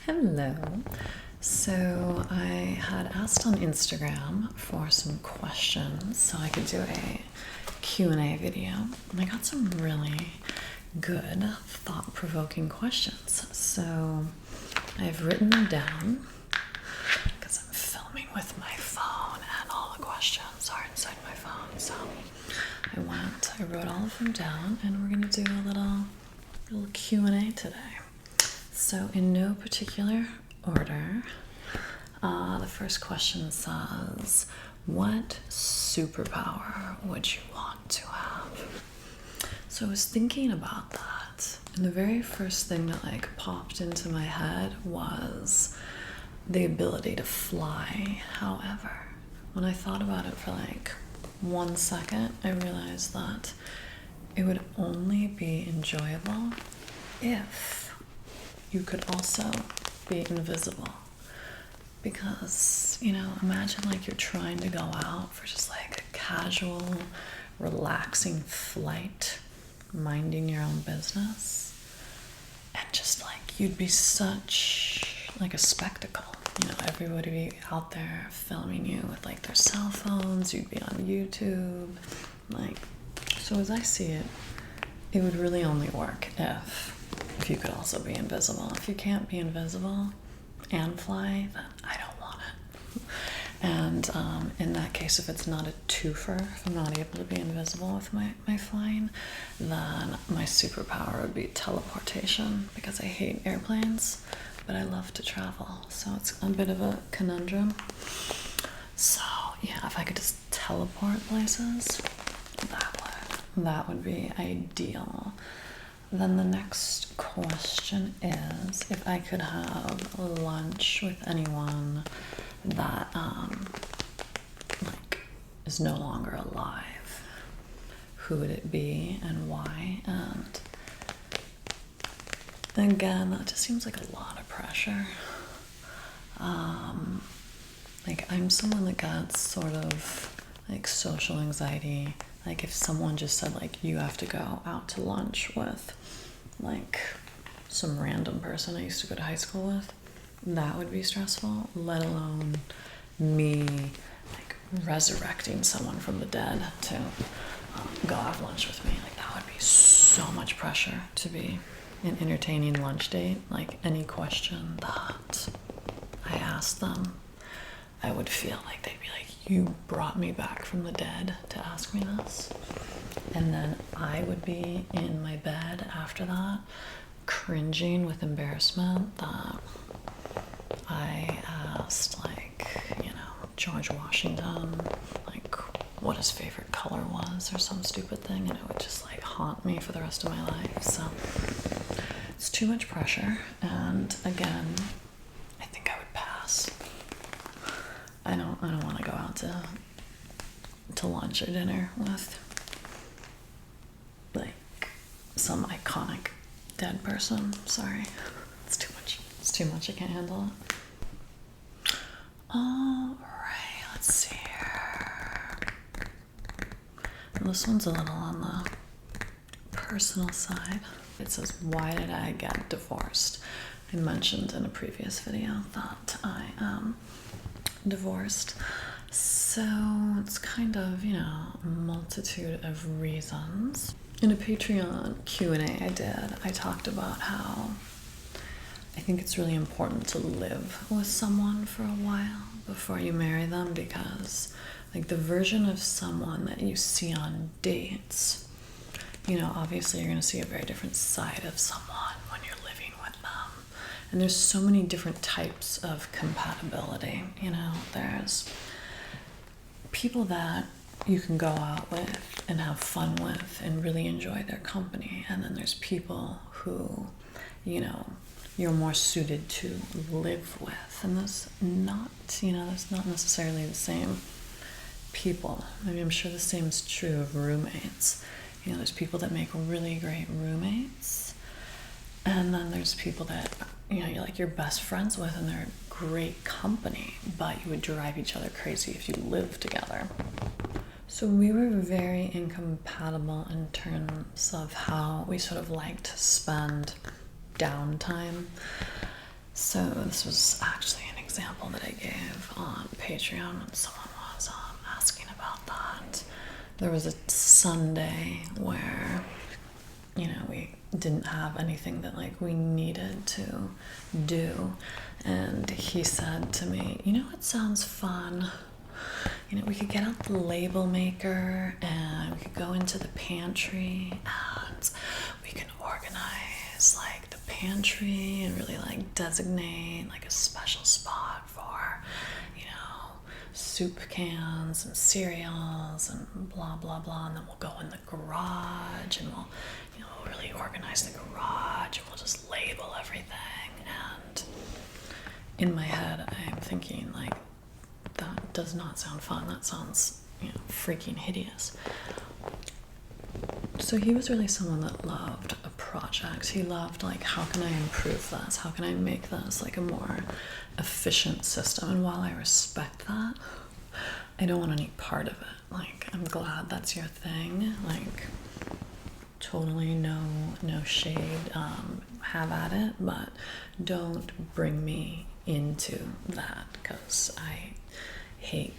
Hello. So I had asked on Instagram for some questions so I could do a Q&A video, and I got some really good thought-provoking questions. So I've written them down because I'm filming with my phone and all the questions are inside my phone. So I wrote all of them down, and we're gonna do a little Q&A today. So in no particular order, the first question says, what superpower would you want to have? So I was thinking about that, and the very first thing that popped into my head was the ability to fly. However, when I thought about it for 1 second, I realized that it would only be enjoyable if you could also be invisible. Because, imagine you're trying to go out for just a casual, relaxing flight, minding your own business, and just you'd be such a spectacle. Everybody be out there filming you with their cell phones, you'd be on YouTube. So as I see it, it would really only work if you could also be invisible. If you can't be invisible and fly, then I don't want it. And in that case, if it's not a twofer, if I'm not able to be invisible with my flying, then my superpower would be teleportation, because I hate airplanes, but I love to travel. So it's a bit of a conundrum. So yeah, if I could just teleport places, that would be ideal. Then the next question is, if I could have lunch with anyone that is no longer alive, who would it be and why? And again, that just seems like a lot of pressure. I'm someone that gets sort of social anxiety. If someone just said you have to go out to lunch with some random person I used to go to high school with, that would be stressful, let alone me resurrecting someone from the dead to go have lunch with me. That would be so much pressure to be an entertaining lunch date. Any question that I asked them, I would feel they'd be you brought me back from the dead to ask me this. And then I would be in my bed after that, cringing with embarrassment that I asked George Washington what his favorite color was or some stupid thing, and it would just haunt me for the rest of my life. So it's too much pressure, and again, I think I would pass. I don't want to go out to lunch or dinner with some iconic dead person. Sorry. It's too much. It's too much. I can't handle it. Alright, let's see here. This one's a little on the personal side. It says, why did I get divorced? I mentioned in a previous video that I am divorced. So it's kind of, a multitude of reasons. In a Patreon Q&A I did, I talked about how I think it's really important to live with someone for a while before you marry them, because the version of someone that you see on dates, obviously you're going to see a very different side of someone when you're living with them. And there's so many different types of compatibility. There's people that you can go out with and have fun with and really enjoy their company. And then there's people who, you're more suited to live with. And that's not necessarily the same people. I'm sure the same is true of roommates. There's people that make really great roommates. And then there's people that, you're best friends with, and they're great company, but you would drive each other crazy if you lived together. So we were very incompatible in terms of how we sort of like to spend downtime. So this was actually an example that I gave on Patreon when someone was asking about that. There was a Sunday where, we didn't have anything that like we needed to do, and he said to me, it sounds fun. We could get out the label maker and we could go into the pantry and we can organize like the pantry and really like designate like a special spot for, soup cans and cereals and blah, blah, blah. And then we'll go in the garage and we'll really organize the garage and we'll just label everything. And in my head, I'm thinking like, that does not sound fun. That sounds, freaking hideous. So he was really someone that loved a project. He loved like, how can I improve this? How can I make this like a more efficient system? And while I respect that, I don't want any part of it. Like, I'm glad that's your thing. Like, totally no shade. Have at it, but don't bring me into that because I hate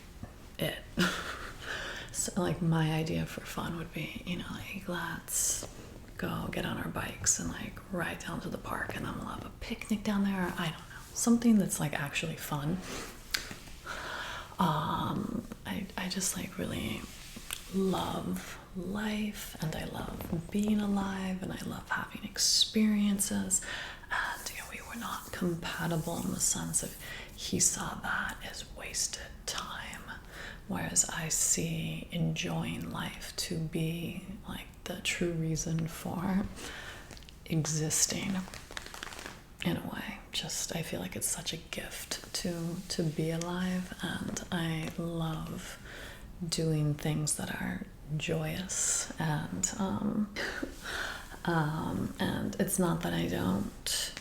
it. So like my idea for fun would be, like let's go get on our bikes and like ride down to the park and then we'll have a picnic down there. I don't know, something that's like actually fun. I just like really love life and I love being alive and I love having experiences, and we were not compatible in the sense of he saw that as wasted time, whereas I see enjoying life to be like the true reason for existing in a way. Just I feel like it's such a gift to be alive, and I love doing things that are joyous and it's not that I don't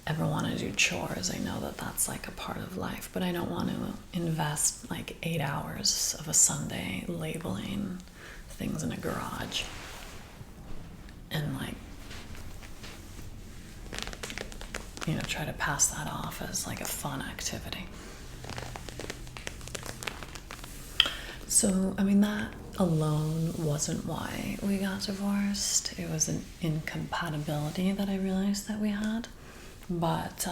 ever want to do chores. I know that that's like a part of life, but I don't want to invest like 8 hours of a Sunday labeling things in a garage and like try to pass that off as like a fun activity. So, that alone wasn't why we got divorced. It was an incompatibility that I realized that we had. But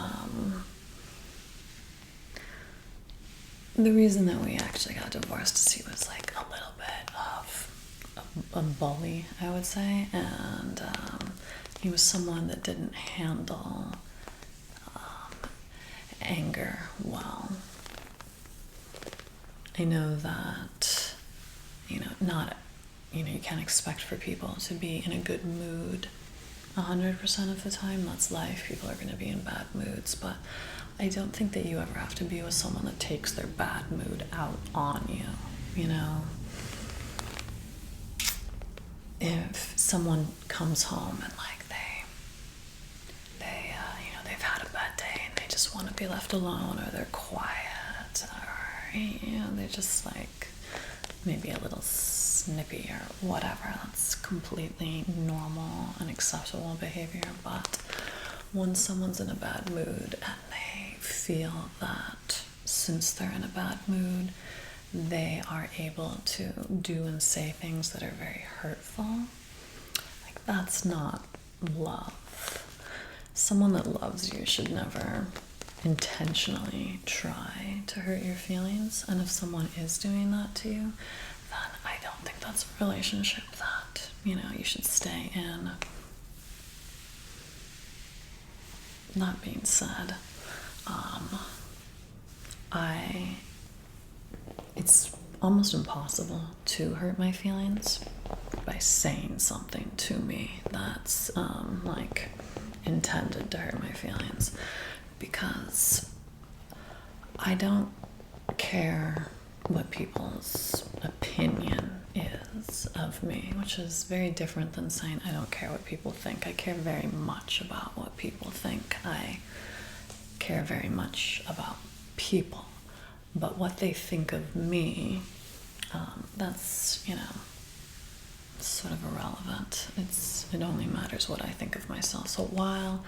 the reason that we actually got divorced is he was like a little bit of a bully, I would say. And he was someone that didn't handle anger well. I know that, not, you can't expect for people to be in a good mood 100% of the time. That's life. People are going to be in bad moods, but I don't think that you ever have to be with someone that takes their bad mood out on you, If someone comes home and like they've had a bad day and they just want to be left alone, or they're quiet, or they're just like maybe a little snippy or whatever, that's completely normal and acceptable behavior. But when someone's in a bad mood and they feel that since they're in a bad mood they are able to do and say things that are very hurtful, like that's not love. Someone that loves you should never intentionally try to hurt your feelings, and if someone is doing that to you, then I don't think that's a relationship that you should stay in. That being said, it's almost impossible to hurt my feelings by saying something to me that's like intended to hurt my feelings, because I don't care what people's opinion is of me, which is very different than saying I don't care what people think. I care very much about what people think. I care very much about people, but what they think of me, that's sort of irrelevant. It only matters what I think of myself. So while,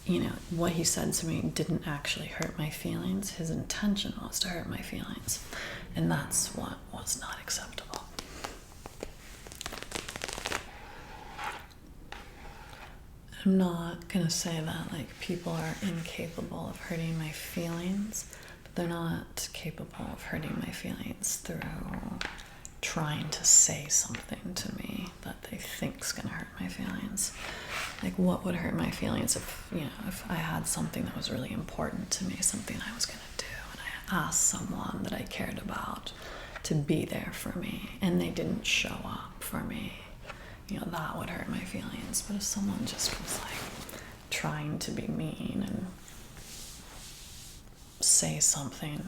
you know, what he said to me didn't actually hurt my feelings, his intention was to hurt my feelings. And that's what was not acceptable. I'm not gonna say that like people are incapable of hurting my feelings, but they're not capable of hurting my feelings through trying to say something to me that they think's gonna hurt my feelings. Like, what would hurt my feelings if, you know, if I had something that was really important to me, something I was gonna do, and I asked someone that I cared about to be there for me, and they didn't show up for me. You know, that would hurt my feelings. But if someone just was like trying to be mean and say something,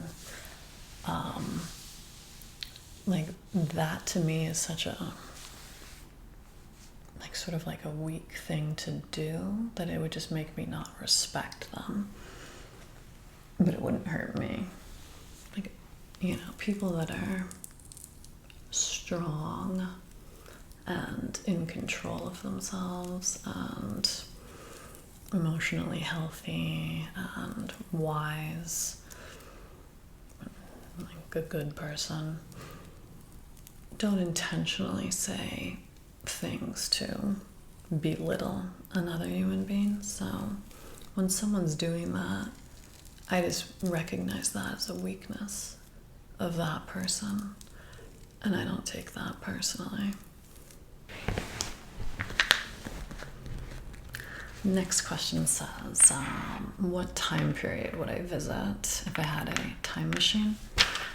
like that to me is such a, like sort of like a weak thing to do, that it would just make me not respect them. But it wouldn't hurt me. Like, you know, people that are strong and in control of themselves and emotionally healthy and wise, like a good person, don't intentionally say things to belittle another human being. So when someone's doing that, I just recognize that as a weakness of that person, and I don't take that personally. Next question says, what time period would I visit if I had a time machine?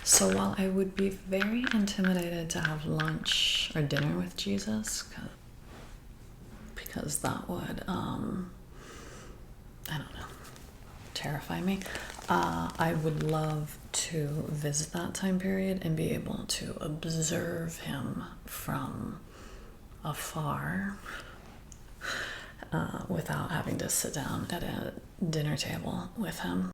So while I would be very intimidated to have lunch or dinner with Jesus, because that would, I don't know, terrify me, I would love to visit that time period and be able to observe him from afar, without having to sit down at a dinner table with him.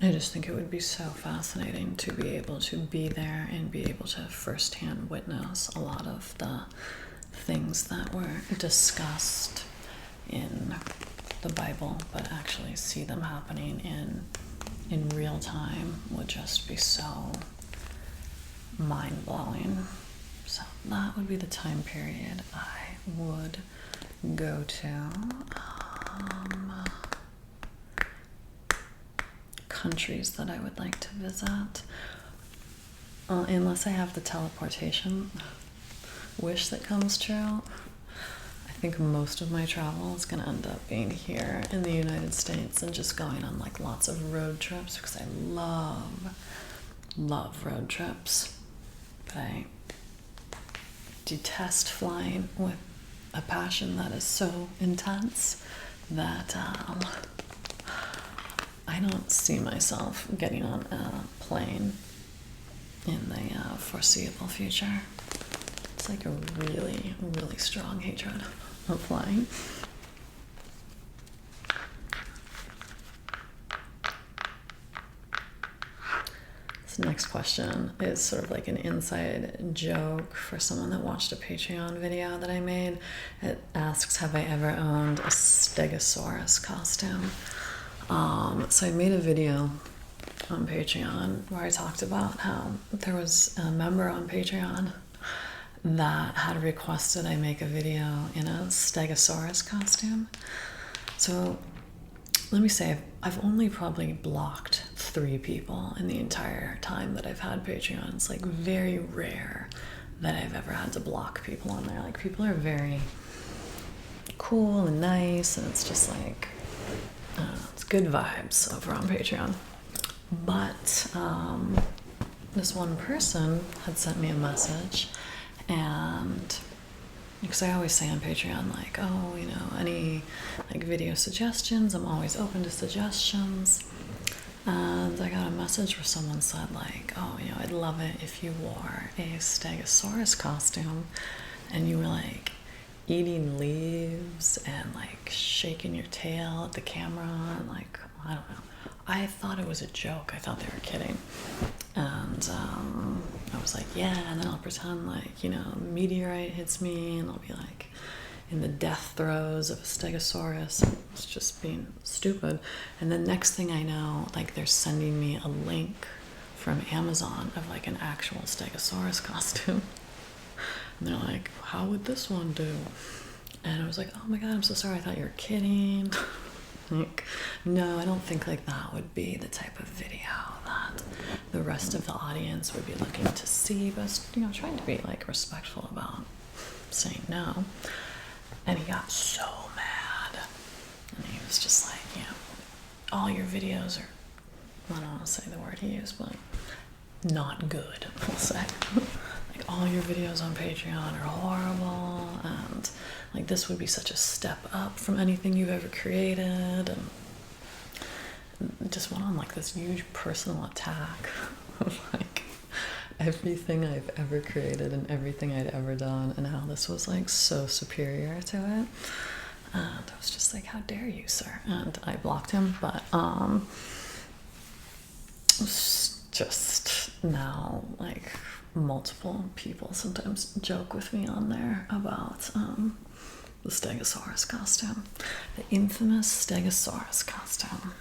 I just think it would be so fascinating to be able to be there and be able to firsthand witness a lot of the things that were discussed in the Bible, but actually see them happening in real time would just be so mind-blowing. So that would be the time period I would go to. Countries that I would like to visit, unless I have the teleportation wish that comes true, I think most of my travel is going to end up being here in the United States and just going on like lots of road trips, because I love road trips, but I detest flying with a passion that is so intense that I don't see myself getting on a plane in the foreseeable future. It's like a really, really strong hatred of flying. This next question is sort of like an inside joke for someone that watched a Patreon video that I made. It asks, have I ever owned a Stegosaurus costume? So I made a video on Patreon where I talked about how there was a member on Patreon that had requested I make a video in a Stegosaurus costume. So let me say, I've only probably blocked 3 people in the entire time that I've had Patreon. It's like very rare that I've ever had to block people on there. Like, people are very cool and nice, and it's just like, I don't know, it's good vibes over on Patreon. But this one person had sent me a message, and because I always say on Patreon, like, oh, you know, any like video suggestions, I'm always open to suggestions. And I got a message where someone said, like, oh, you know, I'd love it if you wore a Stegosaurus costume and you were like eating leaves and like shaking your tail at the camera and like I don't know. I thought it was a joke. I thought they were kidding. And I was like, yeah, and then I'll pretend like, you know, a meteorite hits me and I'll be like in the death throes of a Stegosaurus. It's just being stupid. And then next thing I know, like they're sending me a link from Amazon of like an actual Stegosaurus costume. And they're like, how would this one do? And I was like, oh my God, I'm so sorry. I thought you were kidding. Like, no, I don't think like that would be the type of video that the rest of the audience would be looking to see, but, you know, trying to be like respectful about saying no. And he got so mad. And he was just like, you know, all your videos are, I don't want to say the word he used, but not good, we'll say. Like, all your videos on Patreon are horrible, and like this would be such a step up from anything you've ever created, and it just went on like this huge personal attack of like everything I've ever created and everything I'd ever done, and how this was like so superior to it. And I was just like, how dare you, sir? And I blocked him, but just now, like, multiple people sometimes joke with me on there about the Stegosaurus costume, the infamous Stegosaurus costume.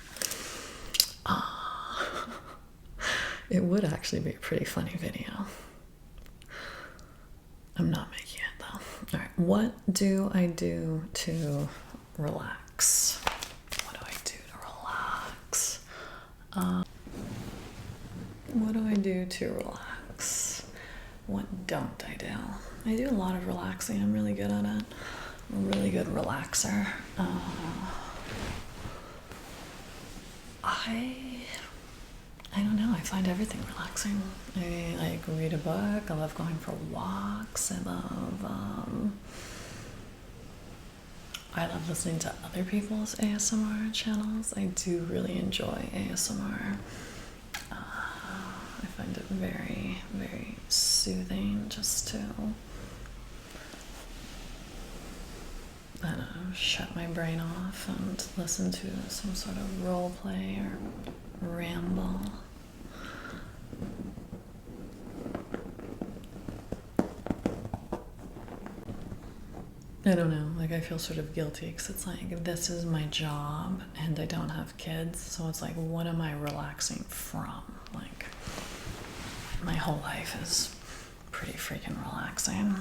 It would actually be a pretty funny video. I'm not making it though. All right, what do I do to relax? What do I do to relax? What do I do to relax? What don't I do? I do a lot of relaxing. I'm really good at it. I'm a really good relaxer. I don't know. I find everything relaxing. I like read a book. I love going for walks. I love listening to other people's ASMR channels. I do really enjoy ASMR. I find it very, very soothing just to, I don't know, shut my brain off and listen to some sort of role play or ramble. I don't know, like I feel sort of guilty because it's like, this is my job and I don't have kids, so it's like, what am I relaxing from? Like, my whole life is pretty freaking relaxing.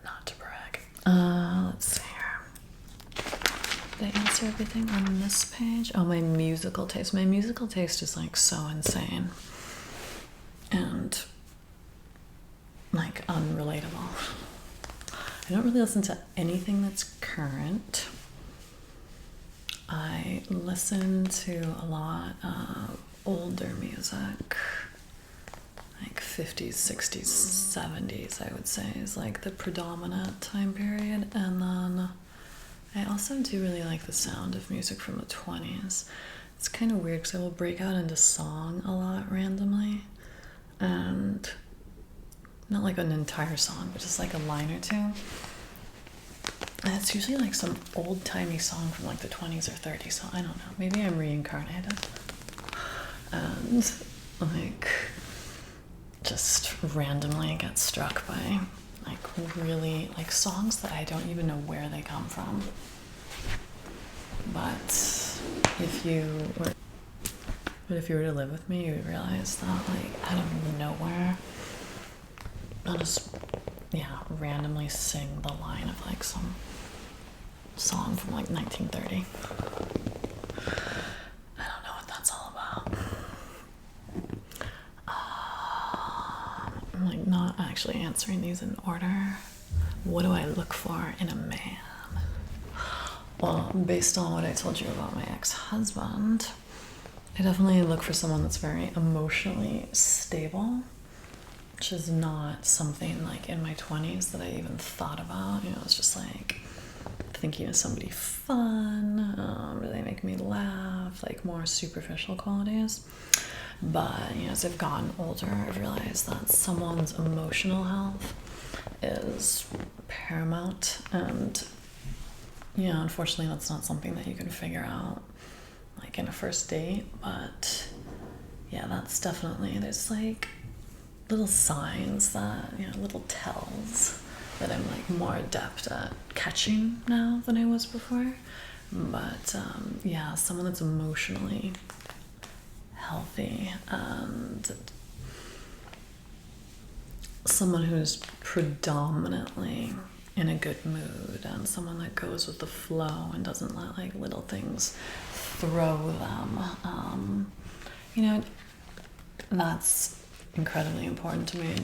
Not to brag. Let's see here. Did I answer everything on this page? Oh, my musical taste. My musical taste is like so insane and like unrelatable. I don't really listen to anything that's current. I listen to a lot of older music, like 50s, 60s, 70s, I would say is like the predominant time period. And then I also do really like the sound of music from the 20s. It's kind of weird because I will break out into song a lot randomly, and not like an entire song, but just like a line or two. And it's usually like some old-timey song from like the 20s or 30s, so I don't know. Maybe I'm reincarnated. And like just randomly get struck by like really like songs that I don't even know where they come from. But if you were to live with me, you would realize that like out of nowhere, I'll just randomly sing the line of like some song from like 1930. I don't know what that's all about. I'm like not actually answering these in order. What do I look for in a man? Well, based on what I told you about my ex-husband, I definitely look for someone that's very emotionally stable, which is not something like in my 20s that I even thought about. You know, it's just like thinking of somebody fun, do they make me laugh, like more superficial qualities. But, you know, as I've gotten older, I've realized that someone's emotional health is paramount, and yeah, unfortunately that's not something that you can figure out like in a first date, but yeah, that's definitely, there's like little signs that, you know, little tells that I'm like more adept at catching now than I was before. But yeah, someone that's emotionally healthy and someone who's predominantly in a good mood and someone that goes with the flow and doesn't let like little things throw them. You know, that's incredibly important to me,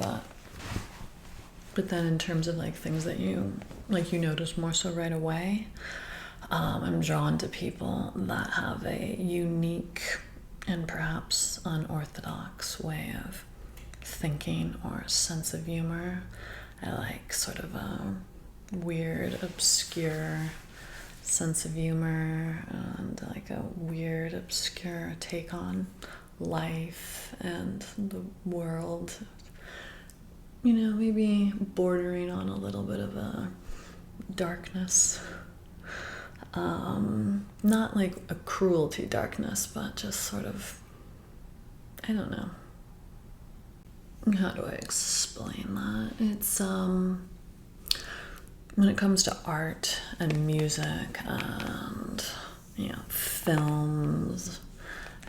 but then in terms of like things that you notice more so right away, I'm drawn to people that have a unique and perhaps unorthodox way of thinking or sense of humor. I like sort of a weird, obscure sense of humor and like a weird, obscure take on life and the world. You know, maybe bordering on a little bit of a darkness. Not like a cruelty darkness, but just sort of, I don't know. How do I explain that? It's, when it comes to art and music and, you know, films,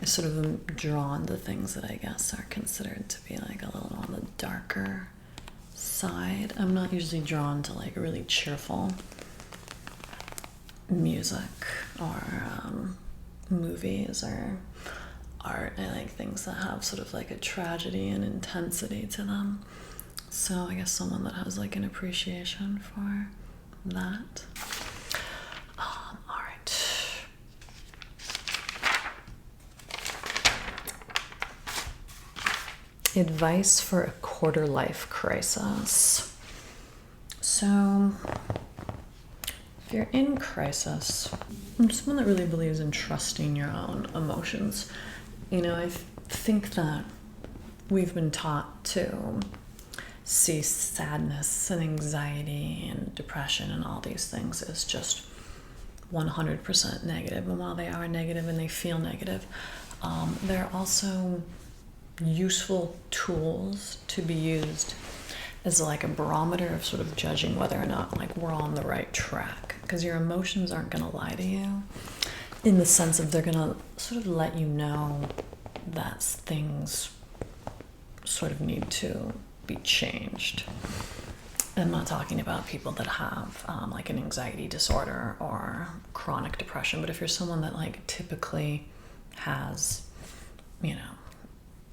I sort of am drawn to things that I guess are considered to be like a little on the darker side. I'm not usually drawn to like really cheerful music or movies or art. I like things that have sort of like a tragedy and intensity to them. So I guess someone that has like an appreciation for that. All right. Advice for a quarter life crisis. So if you're in crisis, I'm someone that really believes in trusting your own emotions. You know, I think that we've been taught to see sadness and anxiety and depression and all these things as just 100% negative. And while they are negative and they feel negative, they're also useful tools to be used as like a barometer of sort of judging whether or not like we're on the right track, because your emotions aren't going to lie to you in the sense of they're going to sort of let you know that things sort of need to be changed. I'm not talking about people that have like an anxiety disorder or chronic depression, but if you're someone that like typically has, you know,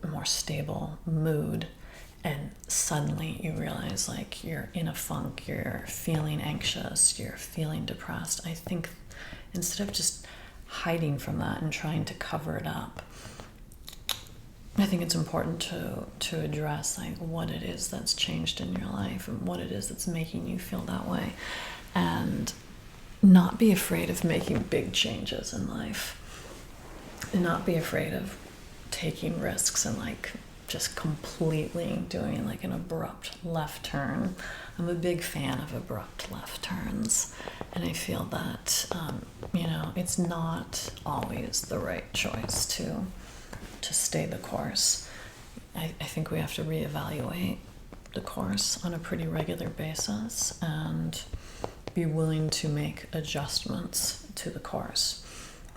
a more stable mood, and suddenly you realize like you're in a funk, you're feeling anxious, you're feeling depressed, I think instead of just hiding from that and trying to cover it up, I think it's important to address like what it is that's changed in your life and what it is that's making you feel that way, and not be afraid of making big changes in life, and not be afraid of taking risks and like just completely doing like an abrupt left turn. I'm a big fan of abrupt left turns, and I feel that you know, it's not always the right choice to stay the course. I think we have to reevaluate the course on a pretty regular basis and be willing to make adjustments to the course,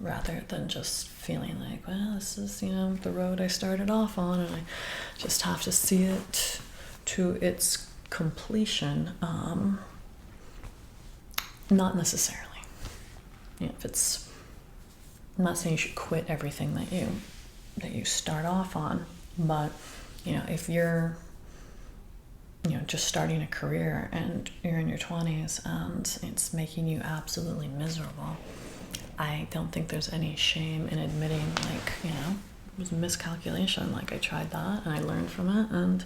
rather than just feeling like, well, this is, you know, the road I started off on and I just have to see it to its completion. Not necessarily. You know, if it's, I'm not saying you should quit everything that you start off on, but you know, if you're, you know, just starting a career and you're in your 20s and it's making you absolutely miserable, I don't think there's any shame in admitting, like, you know, it was a miscalculation, like I tried that and I learned from it, and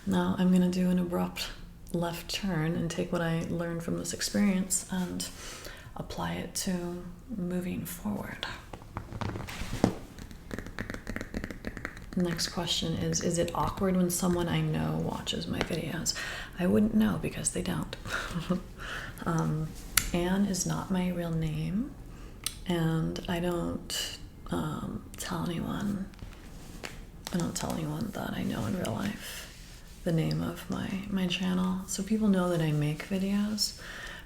now I'm gonna do an abrupt left turn and take what I learned from this experience and apply it to moving forward. Next question is it awkward when someone I know watches my videos? I wouldn't know because they don't. Anne is not my real name, and I don't tell anyone. I don't tell anyone that I know in real life the name of my channel. So people know that I make videos,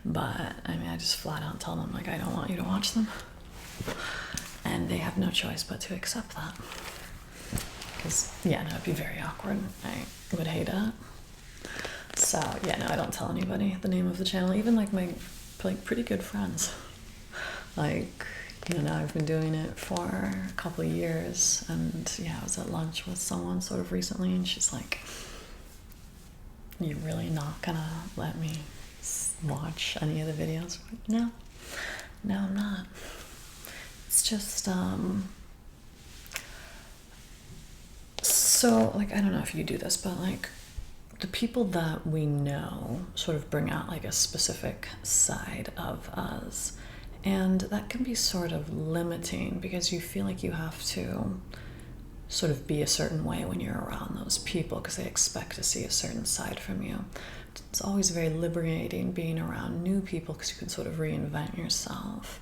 but I mean, I just flat out tell them, like, I don't want you to watch them. And they have no choice but to accept that. Because, yeah, no, it'd be very awkward. I would hate it. So, yeah, no, I don't tell anybody the name of the channel, even like my pretty good friends. Like, you know, now I've been doing it for a couple of years, and yeah, I was at lunch with someone sort of recently, and she's like, "You're really not gonna let me watch any of the videos?" I'm like, no, I'm not. It's just, so, like, I don't know if you do this, but like, the people that we know sort of bring out like a specific side of us, and that can be sort of limiting because you feel like you have to sort of be a certain way when you're around those people because they expect to see a certain side from you. It's always very liberating being around new people because you can sort of reinvent yourself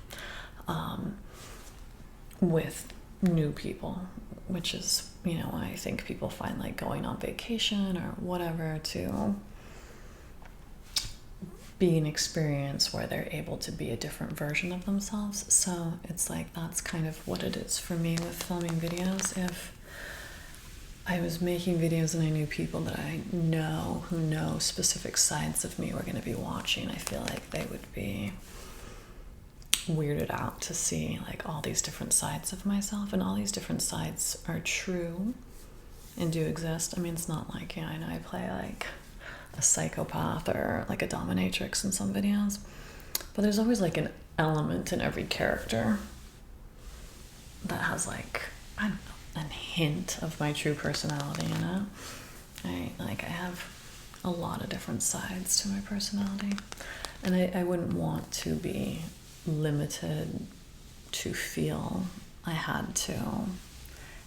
with new people, which is, you know, I think people find like going on vacation or whatever to be an experience where they're able to be a different version of themselves. So it's like, that's kind of what it is for me with filming videos. If I was making videos and I knew people that I know who know specific sides of me were going to be watching, I feel like they would be weirded out to see like all these different sides of myself, and all these different sides are true and do exist. I mean, it's not like, yeah, I know I play like a psychopath or like a dominatrix in some videos, but there's always like an element in every character that has like, I don't know, a hint of my true personality in it. I have a lot of different sides to my personality, and I wouldn't want to be limited to feel I had to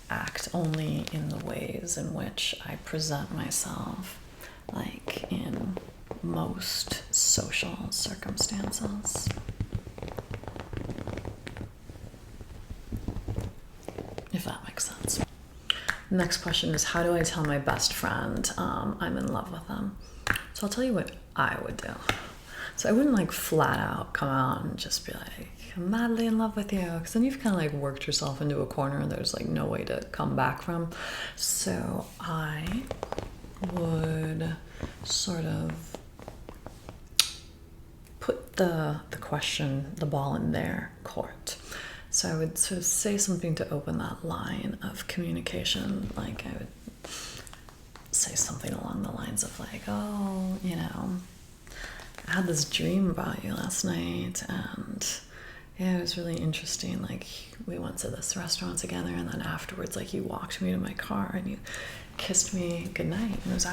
act only in the ways in which I present myself, like in most social circumstances. If that makes sense. Next question is, how do I tell my best friend I'm in love with them? So I'll tell you what I would do. So I wouldn't like flat out come out and just be like, I'm madly in love with you, because then you've kind of like worked yourself into a corner and there's like no way to come back from. So I would sort of put the question, the ball in their court. So I would sort of say something to open that line of communication. Like I would say something along the lines of like, oh, you know, I had this dream about you last night, and yeah, it was really interesting. Like, we went to this restaurant together, and then afterwards, like, you walked me to my car and you kissed me goodnight. And it was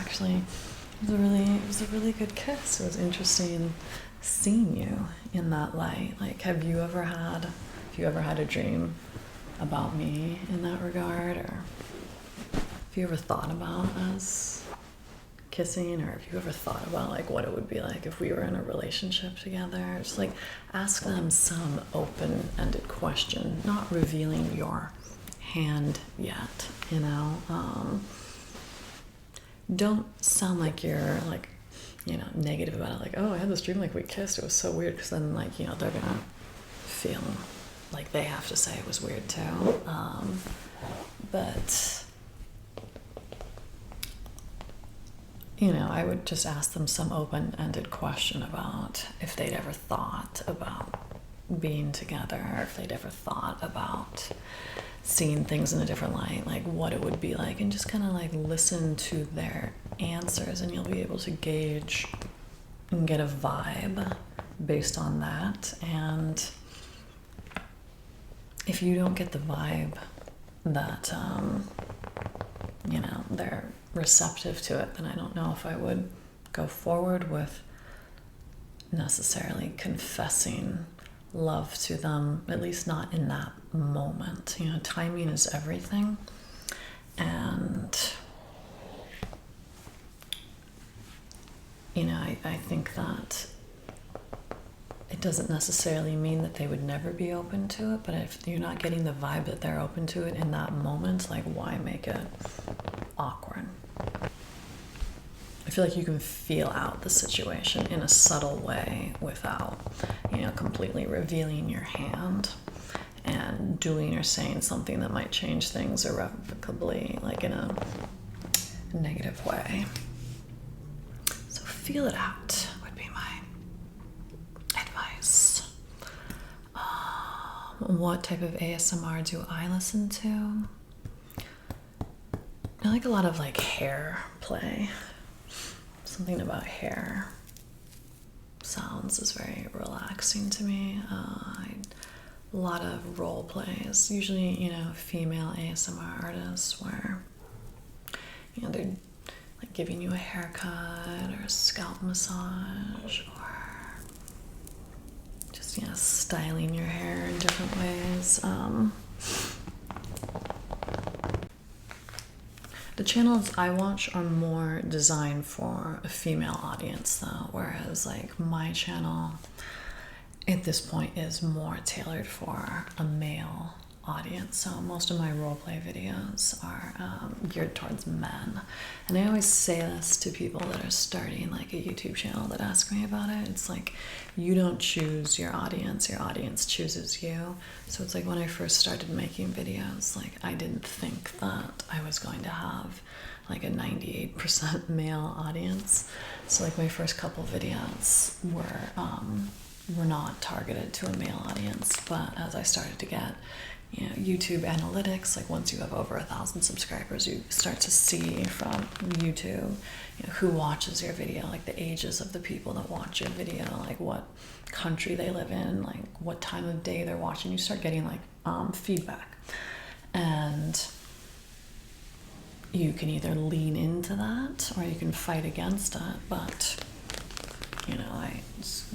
a really good kiss. It was interesting seeing you in that light. Like, have you ever had a dream about me in that regard, or have you ever thought about us kissing, or have you ever thought about like what it would be like if we were in a relationship together? Just like ask them some open-ended question, not revealing your hand yet, you know. Don't sound like you're like, you know, negative about it, like, oh, I had this dream, like we kissed, it was so weird, because then like, you know, they're gonna feel like they have to say it was weird too. But you know, I would just ask them some open-ended question about if they'd ever thought about being together, or if they'd ever thought about seeing things in a different light, like what it would be like, and just kind of like listen to their answers, and you'll be able to gauge and get a vibe based on that. And if you don't get the vibe that, you know, they're receptive to it, then I don't know if I would go forward with necessarily confessing love to them, at least not in that moment. You know, timing is everything, and you know, I think that it it doesn't necessarily mean that they would never be open to it, but if you're not getting the vibe that they're open to it in that moment, like, why make it awkward? I feel like you can feel out the situation in a subtle way without, completely revealing your hand and doing or saying something that might change things irrevocably, like in a negative way. So feel it out would be my advice. What type of ASMR do I listen to? I like a lot of like hair play. Something about hair sounds is very relaxing to me. A lot of role plays, usually, female ASMR artists where, they're like giving you a haircut or a scalp massage or just, styling your hair in different ways. The channels I watch are more designed for a female audience though, whereas like my channel at this point is more tailored for a male audience. So most of my roleplay videos are geared towards men. And I always say this to people that are starting like a YouTube channel that ask me about it. It's like, you don't choose your audience chooses you. So it's like when I first started making videos, like I didn't think that I was going to have like a 98% male audience. So like my first couple videos were not targeted to a male audience, but as I started to get YouTube analytics, like once you have over 1,000 subscribers, you start to see from YouTube who watches your video, like the ages of the people that watch your video, like what country they live in, like what time of day they're watching. You start getting like feedback, and you can either lean into that or you can fight against it. But I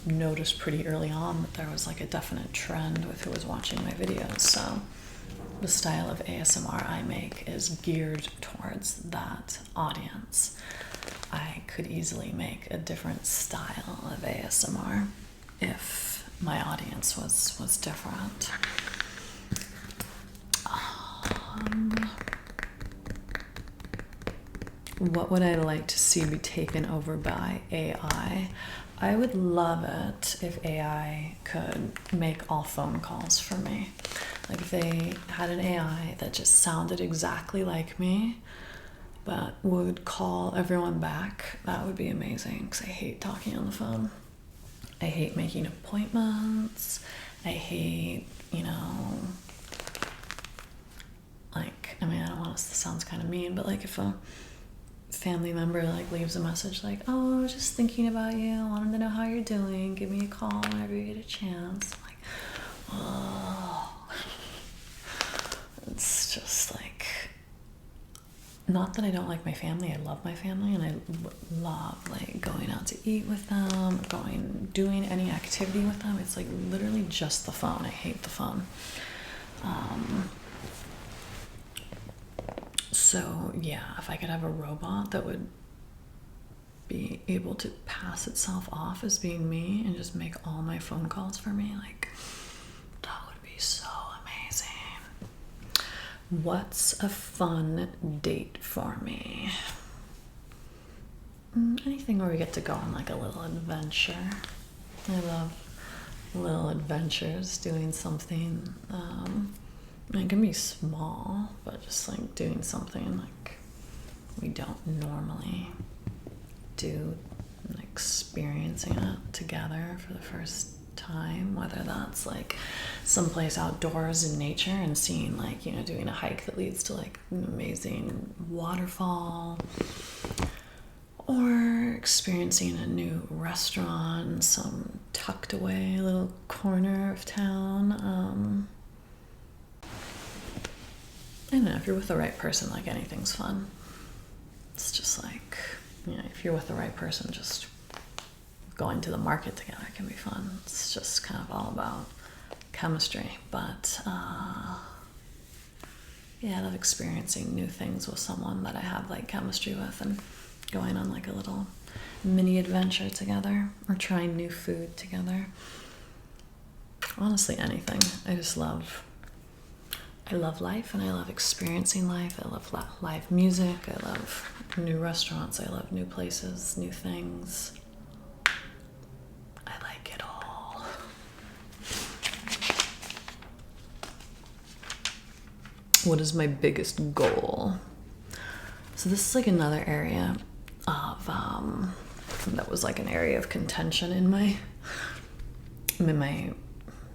noticed pretty early on that there was like a definite trend with who was watching my videos. So the style of ASMR I make is geared towards that audience. I could easily make a different style of ASMR if my audience was different. What would I like to see be taken over by AI? I would love it if AI could make all phone calls for me. Like if they had an AI that just sounded exactly like me, but would call everyone back, that would be amazing, because I hate talking on the phone. I hate making appointments. I hate, I don't want to, this sounds kind of mean, but like if a family member like leaves a message like, oh, I was just thinking about you, I wanted to know how you're doing, give me a call whenever you get a chance. I'm like, oh. It's just like, not that I don't like my family, I love my family, and I love like going out to eat with them, doing any activity with them. It's like literally just the phone. I hate the phone. So yeah, if I could have a robot that would be able to pass itself off as being me and just make all my phone calls for me, like that would be so amazing. What's a fun date for me? Anything where we get to go on like a little adventure. I love little adventures, doing something. It can be small, but just like doing something like we don't normally do, and experiencing it together for the first time, whether that's like someplace outdoors in nature and seeing like, doing a hike that leads to like an amazing waterfall, or experiencing a new restaurant in some tucked away little corner of town. I don't know, if you're with the right person, like anything's fun. It's just like, if you're with the right person, just going to the market together can be fun. It's just kind of all about chemistry. But yeah, I love experiencing new things with someone that I have like chemistry with, and going on like a little mini adventure together, or trying new food together. honestly anything. I love life, and I love experiencing life. I love live music. I love new restaurants. I love new places, new things. I like it all. What is my biggest goal? So this is like another area of that was like an area of contention in my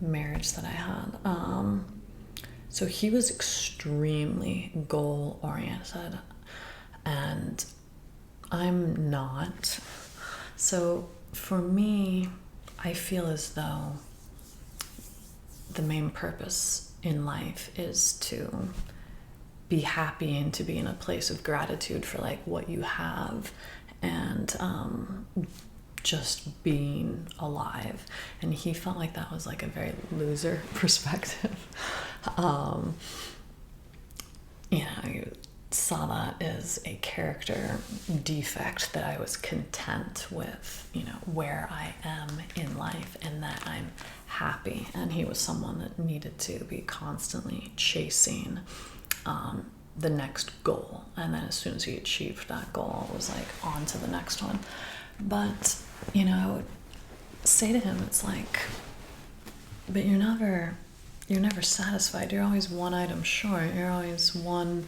marriage that I had. So he was extremely goal oriented, and I'm not. So for me, I feel as though the main purpose in life is to be happy and to be in a place of gratitude for like what you have, and just being alive. And he felt like that was like a very loser perspective. You saw that as a character defect, that I was content with, where I am in life and that I'm happy. And he was someone that needed to be constantly chasing the next goal. And then as soon as he achieved that goal, it was like on to the next one. But, I would say to him, it's like, but you're never satisfied. You're always one item short. You're always one,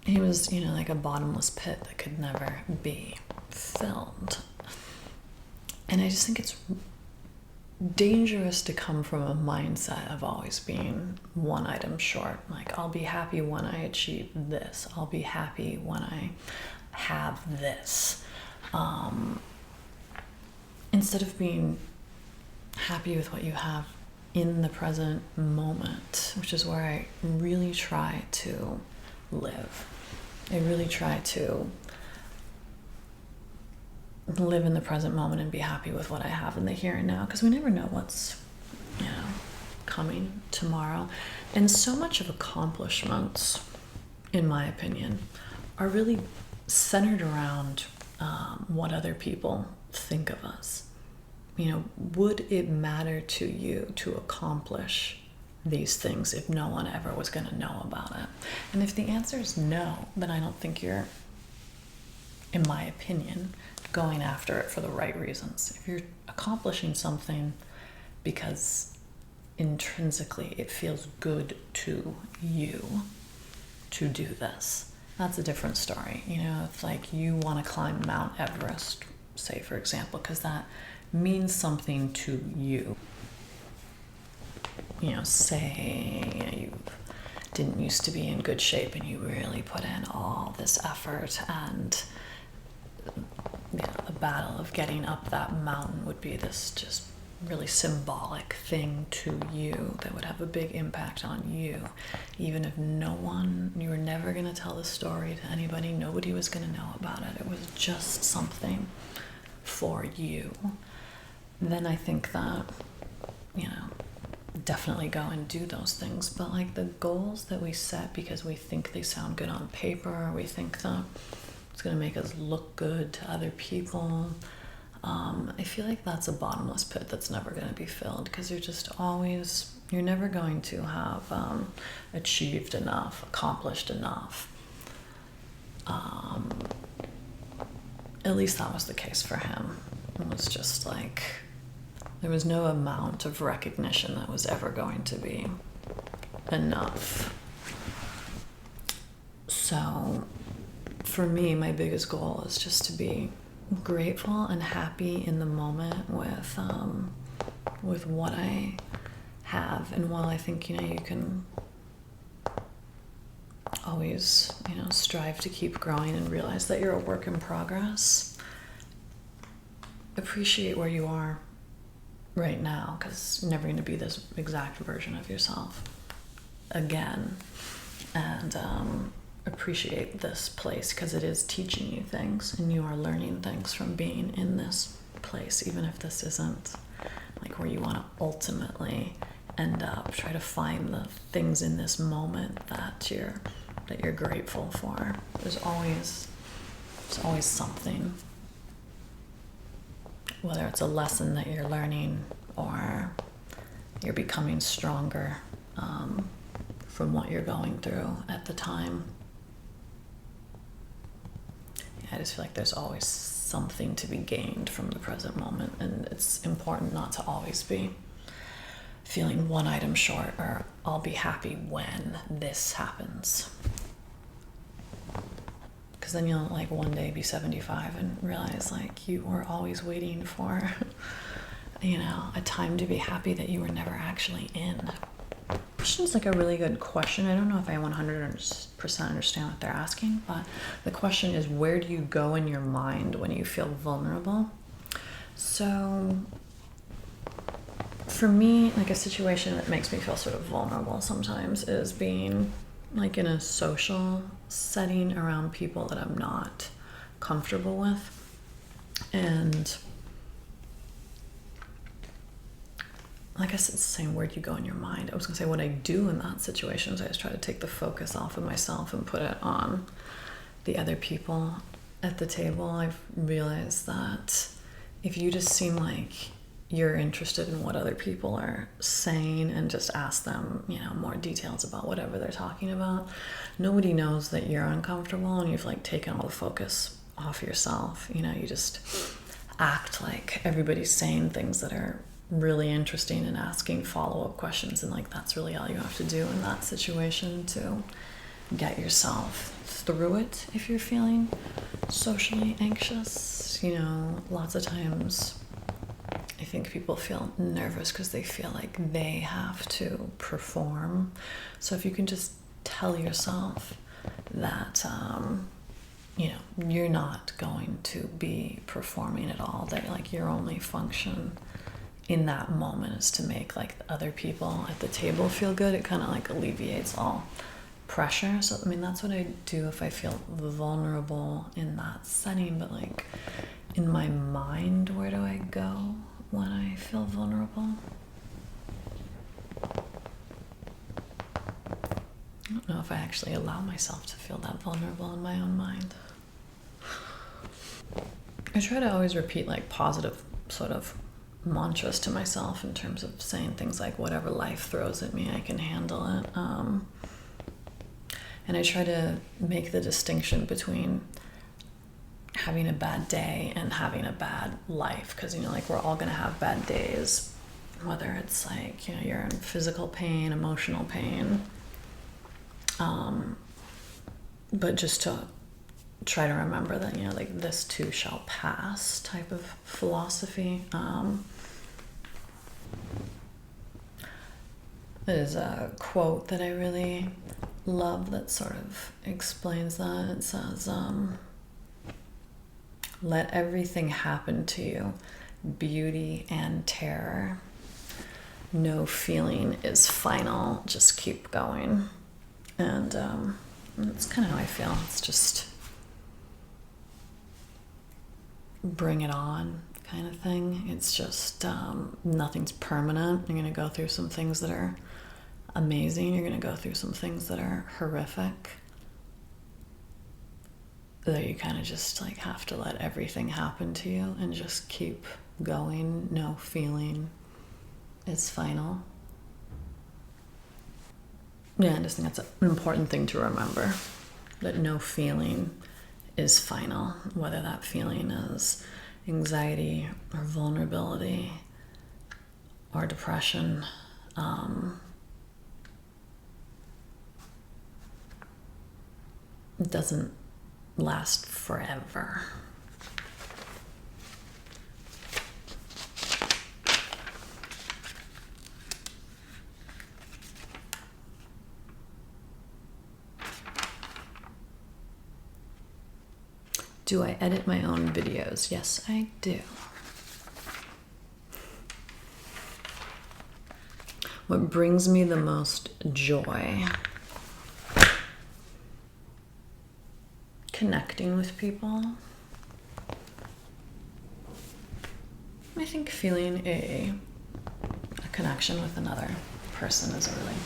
he was, like a bottomless pit that could never be filled. And I just think it's dangerous to come from a mindset of always being one item short. Like, I'll be happy when I achieve this. I'll be happy when I have this. Instead of being happy with what you have in the present moment, which is where I really try to live. I really try to live in the present moment and be happy with what I have in the here and now, because we never know what's coming tomorrow. And so much of accomplishments, in my opinion, are really centered around what other people think of us. Would it matter to you to accomplish these things if no one ever was going to know about it? And if the answer is no, then I don't think you're, in my opinion, going after it for the right reasons. If you're accomplishing something because intrinsically it feels good to you to do this, that's a different story. If like you want to climb Mount Everest, say for example, because that means something to you. Say you didn't used to be in good shape and you really put in all this effort, and the battle of getting up that mountain would be this just really symbolic thing to you that would have a big impact on you. Even if you were never going to tell the story to anybody, nobody was going to know about it. It was just something for you. Then I think that, definitely go and do those things. But like the goals that we set because we think they sound good on paper, or we think that it's going to make us look good to other people, I feel like that's a bottomless pit that's never going to be filled, because you're never going to have achieved enough, accomplished enough. At least that was the case for him. It was just like, there was no amount of recognition that was ever going to be enough. So for me, my biggest goal is just to be grateful and happy in the moment with what I have. And while I think, you can always, strive to keep growing and realize that you're a work in progress, appreciate where you are right now, because you're never going to be this exact version of yourself again. And appreciate this place, because it is teaching you things and you are learning things from being in this place, even if this isn't like where you want to ultimately end up. Try to find the things in this moment that you're grateful for. There's always something. whether it's a lesson that you're learning or you're becoming stronger from what you're going through at the time. I just feel like there's always something to be gained from the present moment, and it's important not to always be feeling one item short or I'll be happy when this happens. Because then you'll like one day be 75 and realize like you were always waiting for, you know, a time to be happy that you were never actually in. Question's like a really good question. I don't know if I 100% understand what they're asking, but the question is, where do you go in your mind when you feel vulnerable? So for me, like a situation that makes me feel sort of vulnerable sometimes is being like in a social setting around people that I'm not comfortable with. And I guess it's the same word, you go in your mind. I was gonna say what I do in that situation is I just try to take the focus off of myself and put it on the other people at the table. I've realized that if you just seem like you're interested in what other people are saying and just ask them, you know, more details about whatever they're talking about, nobody knows that you're uncomfortable and you've like taken all the focus off yourself. You know, you just act like everybody's saying things that are really interesting and asking follow-up questions, and like that's really all you have to do in that situation to get yourself through it. If you're feeling socially anxious, you know, lots of times I think people feel nervous because they feel like they have to perform. So if you can just tell yourself that you know, you're not going to be performing at all, that like your only function in that moment is to make like the other people at the table feel good, it kind of like alleviates all pressure. So I mean, that's what I do if I feel vulnerable in that setting. But like in my mind, where do I go when I feel vulnerable? I don't know if I actually allow myself to feel that vulnerable in my own mind. I try to always repeat like positive sort of mantras to myself in terms of saying things like, whatever life throws at me, I can handle it. And I try to make the distinction between having a bad day and having a bad life, because, you know, like we're all going to have bad days, whether it's like, you know, you're in physical pain, emotional pain, but just to try to remember that, you know, like this too shall pass type of philosophy. There's a quote that I really love that sort of explains that. It says, let everything happen to you, beauty and terror. No feeling is final, just keep going. And that's kind of how I feel. It's just bring it on kind of thing. It's just nothing's permanent. You're going to go through some things that are amazing. You're going to go through some things that are horrific. That you kind of just like have to let everything happen to you and just keep going. No feeling is final. Yeah, I just think that's an important thing to remember, that no feeling is final, whether that feeling is anxiety or vulnerability or depression. It doesn't last forever. Do I edit my own videos? Yes, I do. What brings me the most joy? Connecting with people. I think feeling a connection with another person is a really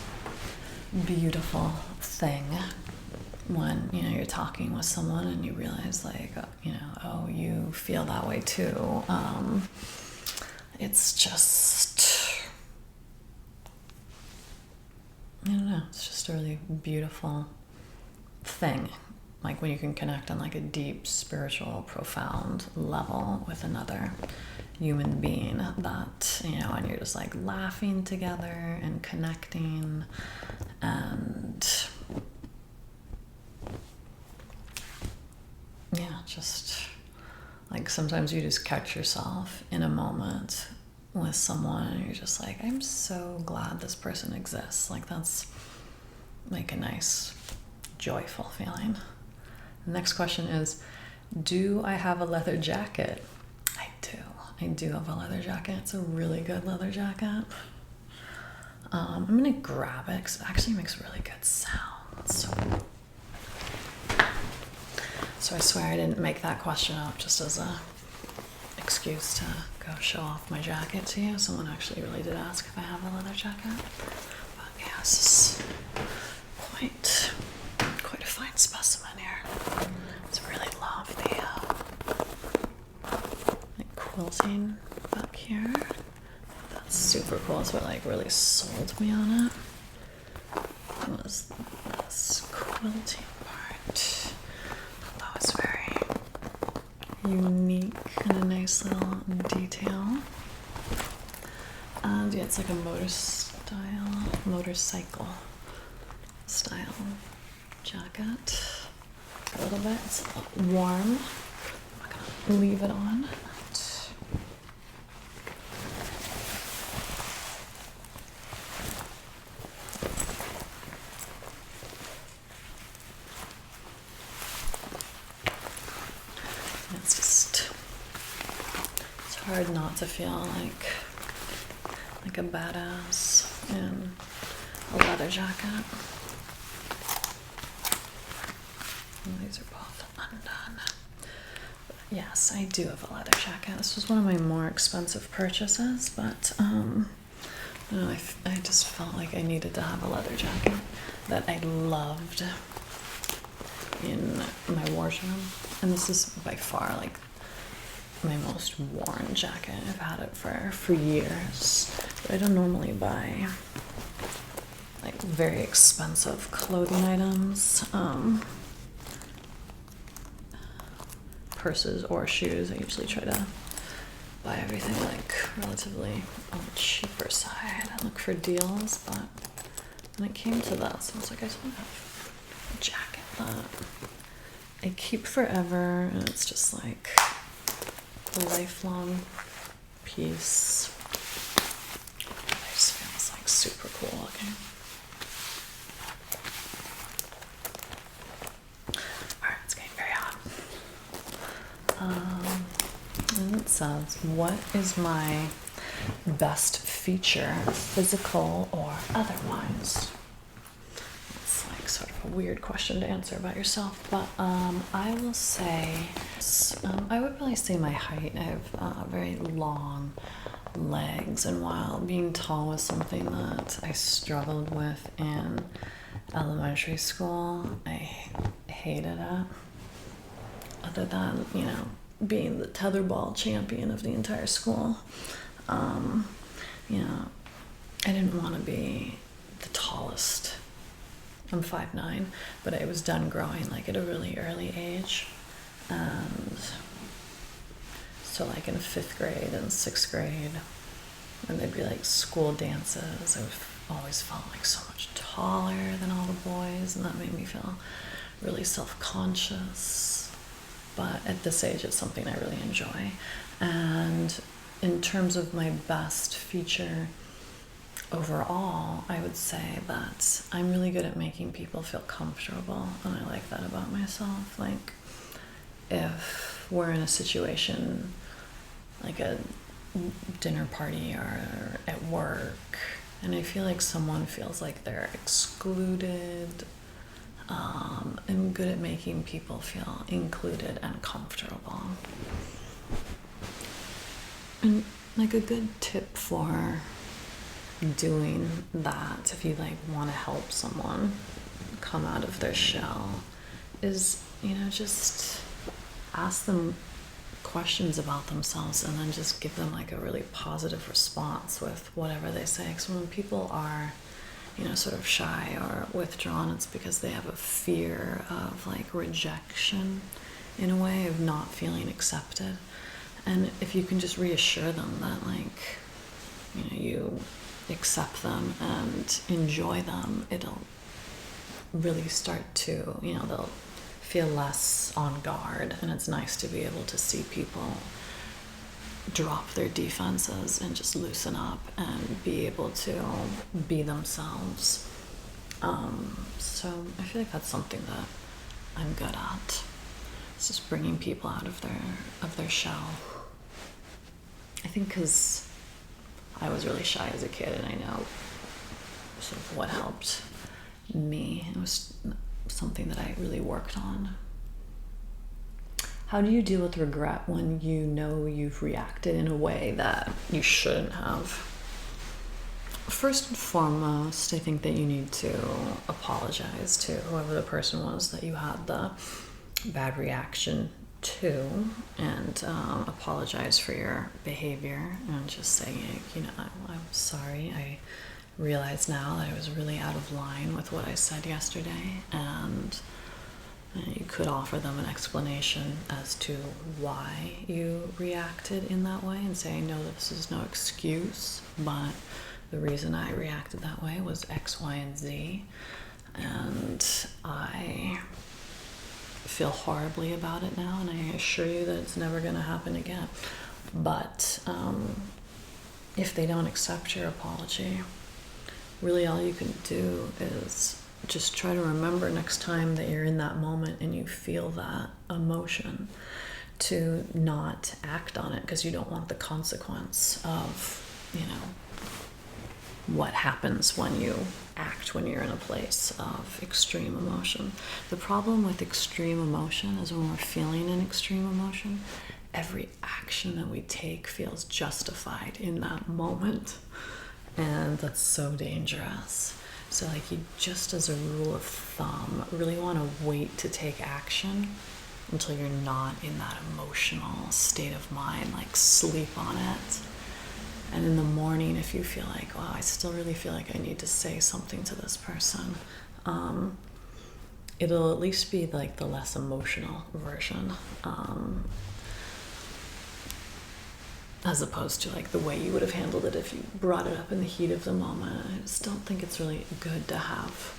beautiful thing. when, you know, you're talking with someone and you realize like, you know, oh, you feel that way too. It's just, I don't know, it's just a really beautiful thing. Like when you can connect on like a deep, spiritual, profound level with another human being, that, you know, and you're just like laughing together and connecting, and yeah, just like sometimes you just catch yourself in a moment with someone and you're just like, I'm so glad this person exists. Like that's like a nice, joyful feeling. The next question is, do I have a leather jacket? I do. I do have a leather jacket. It's a really good leather jacket. I'm gonna grab it because it actually makes really good sounds. So I swear I didn't make that question up just as a excuse to go show off my jacket to you. Someone actually really did ask if I have a leather jacket. But yeah, this is quite a fine specimen here. It's really lovely like quilting back here. That's super cool. It's what like really sold me on it. It was this quilting part. That was very unique and a nice little detail. And yeah, it's like a motorcycle style jacket. A little bit. It's warm. I'm gonna leave it on. It's hard not to feel like a badass in a leather jacket. And these are both undone. But yes, I do have a leather jacket. This was one of my more expensive purchases, but I don't know, I just felt like I needed to have a leather jacket that I loved in my wardrobe. And this is by far like my most worn jacket. I've had it for years, but I don't normally buy like very expensive clothing items, purses or shoes. I usually try to buy everything like relatively on the cheaper side and look for deals, but when it came to this, I was like, I just want to have a jacket that I keep forever, and it's just like a lifelong piece. It just feels like super cool looking. Alright, it's getting very hot. And it says, what is my best feature, physical or otherwise? It's like sort of a weird question to answer about yourself, but I will say, I would probably say my height. I have very long legs, and while being tall was something that I struggled with in elementary school, I hated it. Other than, you know, being the tetherball champion of the entire school, you know, I didn't want to be the tallest. I'm 5'9", but I was done growing like at a really early age. And so like in 5th grade and 6th grade, when there'd be like school dances, I always felt like so much taller than all the boys, and that made me feel really self-conscious. But at this age, it's something I really enjoy. And in terms of my best feature overall, I would say that I'm really good at making people feel comfortable, and I like that about myself. Like, if we're in a situation like a dinner party or at work, and I feel like someone feels like they're excluded, I'm good at making people feel included and comfortable. And like a good tip for doing that, if you like want to help someone come out of their shell, is, just ask them questions about themselves and then just give them like a really positive response with whatever they say. Because when people are, sort of shy or withdrawn, it's because they have a fear of like rejection, in a way, of not feeling accepted. And if you can just reassure them that like, you accept them and enjoy them, it'll really start to, they'll feel less on guard. And it's nice to be able to see people drop their defenses and just loosen up and be able to be themselves. So I feel like that's something that I'm good at. It's just bringing people out of their shell. I think because I was really shy as a kid, and I know sort of what helped me. It was something that I really worked on. How do you deal with regret when you know you've reacted in a way that you shouldn't have? First and foremost, I think that you need to apologize to whoever the person was that you had the bad reaction to, and apologize for your behavior and just say, I'm sorry. I realize now that I was really out of line with what I said yesterday, and you could offer them an explanation as to why you reacted in that way and say, I know that this is no excuse, but the reason I reacted that way was X, Y, and Z, and I feel horribly about it now, and I assure you that it's never going to happen again. But if they don't accept your apology, really all you can do is just try to remember next time that you're in that moment and you feel that emotion to not act on it, because you don't want the consequence of, what happens when you act when you're in a place of extreme emotion. The problem with extreme emotion is when we're feeling an extreme emotion, every action that we take feels justified in that moment. And that's so dangerous. So you just, as a rule of thumb, really want to wait to take action until you're not in that emotional state of mind, sleep on it. And in the morning, if you feel like, wow, I still really feel like I need to say something to this person, it'll at least be the less emotional version, as opposed to the way you would have handled it if you brought it up in the heat of the moment. I just don't think it's really good to have,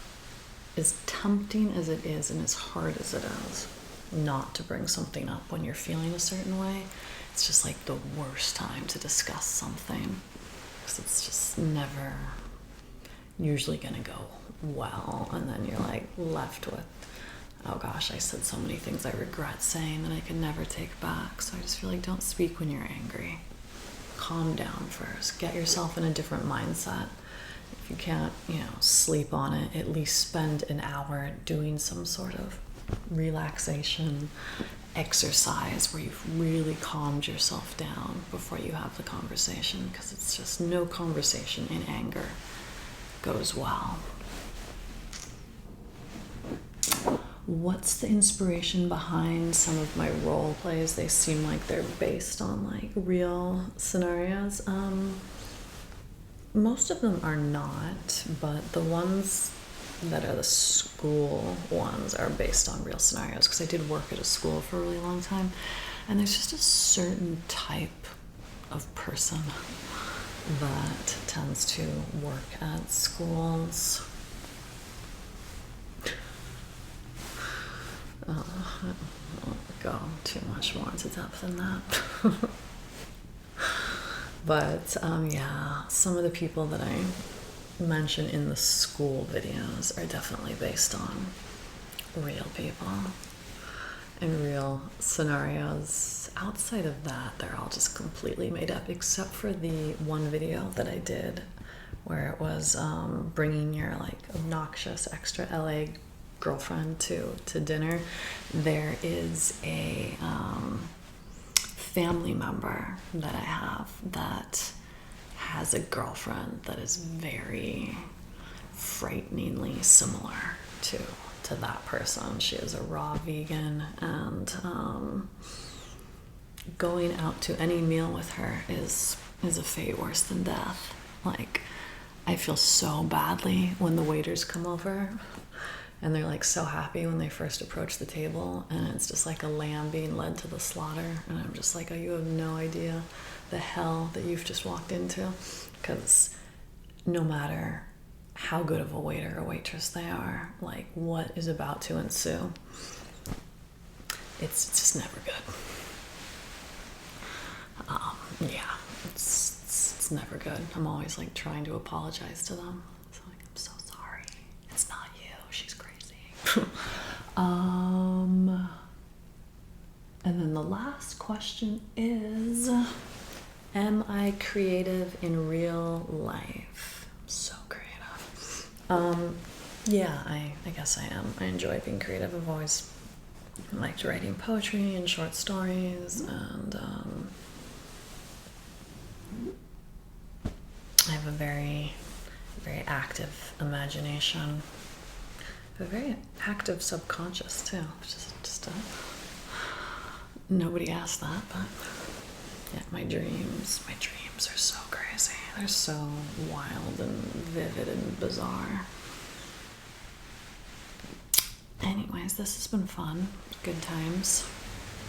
as tempting as it is and as hard as it is, not to bring something up when you're feeling a certain way. It's just the worst time to discuss something, because it's just never usually gonna go well, and then you're left with, oh gosh, I said so many things I regret saying that I can never take back. So I just feel don't speak when you're angry. Calm down first. Get yourself in a different mindset. If you can't, sleep on it, at least spend an hour doing some sort of relaxation exercise where you've really calmed yourself down before you have the conversation, because it's just no conversation in anger goes well. What's the inspiration behind some of my role plays? They seem like they're based on real scenarios. Most of them are not, but the ones that are the school ones are based on real scenarios, because I did work at a school for a really long time, and there's just a certain type of person that tends to work at schools. I won't go too much more into depth than that. But yeah, some of the people that I mention in the school videos are definitely based on real people and real scenarios. Outside of that, they're all just completely made up, except for the one video that I did where it was bringing your obnoxious extra LA girlfriend to dinner. There is a family member that I have that has a girlfriend that is very frighteningly similar to to that person. She is a raw vegan, and going out to any meal with her is a fate worse than death. Like, I feel so badly when the waiters come over and they're like so happy when they first approach the table, and it's just like a lamb being led to the slaughter, and I'm just like, oh, you have no idea the hell that you've just walked into. Because no matter how good of a waiter or waitress they are, like, what is about to ensue, it's just never good. Yeah, it's never good. I'm always like trying to apologize to them. It's like, I'm so sorry. It's not you. She's crazy. And then the last question is, am I creative in real life? I'm so creative. Yeah, I guess I am. I enjoy being creative. I've always liked writing poetry and short stories, and I have a very, very active imagination. A very active subconscious too, which is just nobody asked that, but yeah, my dreams are so crazy. They're so wild and vivid and bizarre. Anyways, this has been fun. Good times.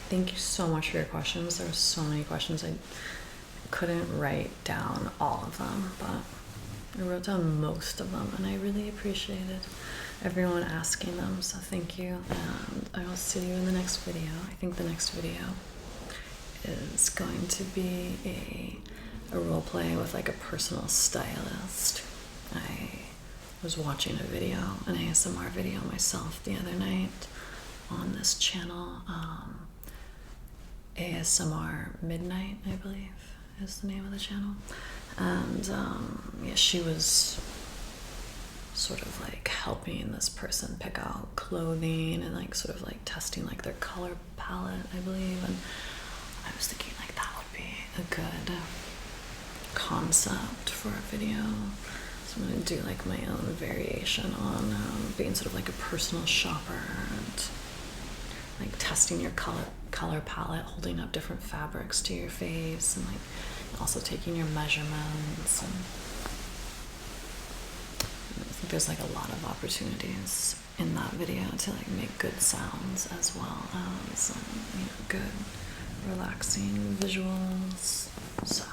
Thank you so much for your questions. There were so many questions. I couldn't write down all of them, but I wrote down most of them, and I really appreciated everyone asking them, so thank you, and I will see you in the next video. I think the next video is going to be a role play with like a personal stylist. I was watching a video, an ASMR video myself the other night on this channel, ASMR Midnight, I believe is the name of the channel, and yeah, she was sort of like helping this person pick out clothing and like sort of like testing like their color palette, I believe, and I was thinking like that would be a good concept for a video. So I'm gonna do like my own variation on being sort of like a personal shopper and like testing your color palette, holding up different fabrics to your face, and like also taking your measurements. And I think there's like a lot of opportunities in that video to like make good sounds as well as good relaxing visuals. So